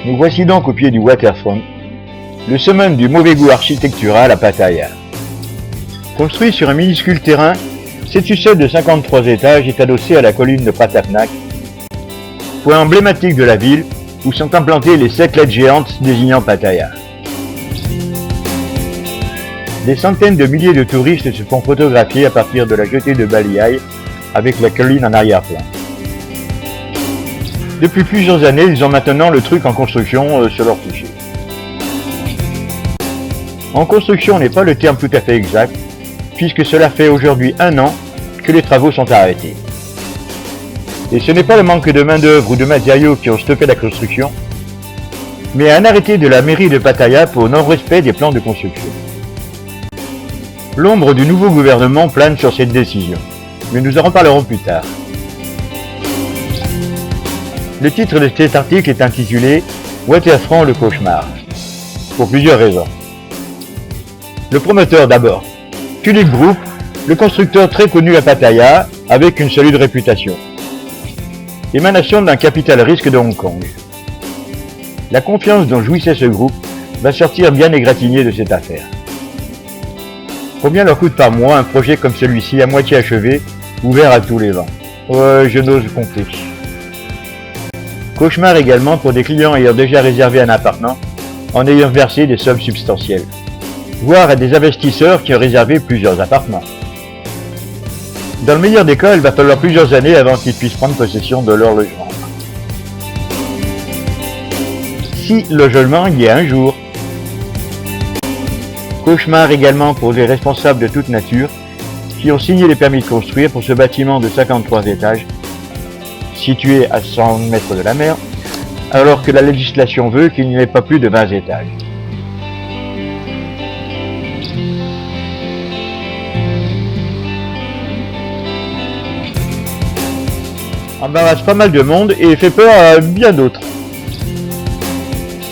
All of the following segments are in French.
Nous voici donc au pied du waterfront, le summum du mauvais goût architectural à Pattaya. Construit sur un minuscule terrain, cette sucette de 53 étages est adossée à la colline de Patapnak, point emblématique de la ville où sont implantées les 7 lettres géantes désignant Pattaya. Des centaines de milliers de touristes se font photographier à partir de la jetée de Baliai avec la colline en arrière-plan. Depuis plusieurs années, ils ont maintenant le truc en construction sur leur fichier. En construction n'est pas le terme tout à fait exact, puisque cela fait aujourd'hui 1 an que les travaux sont arrêtés. Et ce n'est pas le manque de main-d'œuvre ou de matériaux qui ont stoppé la construction, mais un arrêté de la mairie de Pattaya pour non-respect des plans de construction. L'ombre du nouveau gouvernement plane sur cette décision, mais nous en reparlerons plus tard. Le titre de cet article est intitulé « Waterfront le cauchemar », pour plusieurs raisons. Le promoteur d'abord, Tulip Group, le constructeur très connu à Pattaya, avec une solide réputation. Émanation d'un capital risque de Hong Kong. La confiance dont jouissait ce groupe va sortir bien égratigné de cette affaire. Combien leur coûte par mois un projet comme celui-ci à moitié achevé, ouvert à tous les vents? Je n'ose compter. Cauchemar également pour des clients ayant déjà réservé un appartement, en ayant versé des sommes substantielles. Voire à des investisseurs qui ont réservé plusieurs appartements. Dans le meilleur des cas, il va falloir plusieurs années avant qu'ils puissent prendre possession de leur logement. Si logement il y a un jour. Cauchemar également pour les responsables de toute nature qui ont signé les permis de construire pour ce bâtiment de 53 étages, situé à 100 mètres de la mer, alors que la législation veut qu'il n'y ait pas plus de 20 étages. Embarrasse pas mal de monde et fait peur à bien d'autres.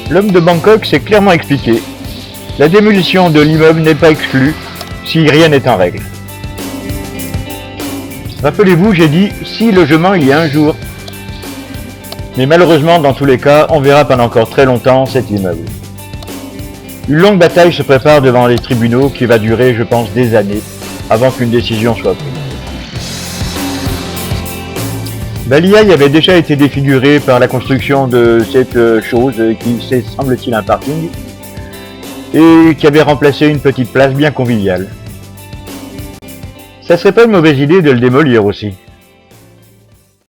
L'homme de Bangkok s'est clairement expliqué. La démolition de l'immeuble n'est pas exclue si rien n'est en règle. Rappelez-vous, j'ai dit si logement il y a un jour. Mais malheureusement, dans tous les cas, on verra pendant encore très longtemps cet immeuble. Une longue bataille se prépare devant les tribunaux qui va durer, je pense, des années avant qu'une décision soit prise. Baliai avait déjà été défiguré par la construction de cette chose qui semble-t-il un parking et qui avait remplacé une petite place bien conviviale. Ça serait pas une mauvaise idée de le démolir aussi.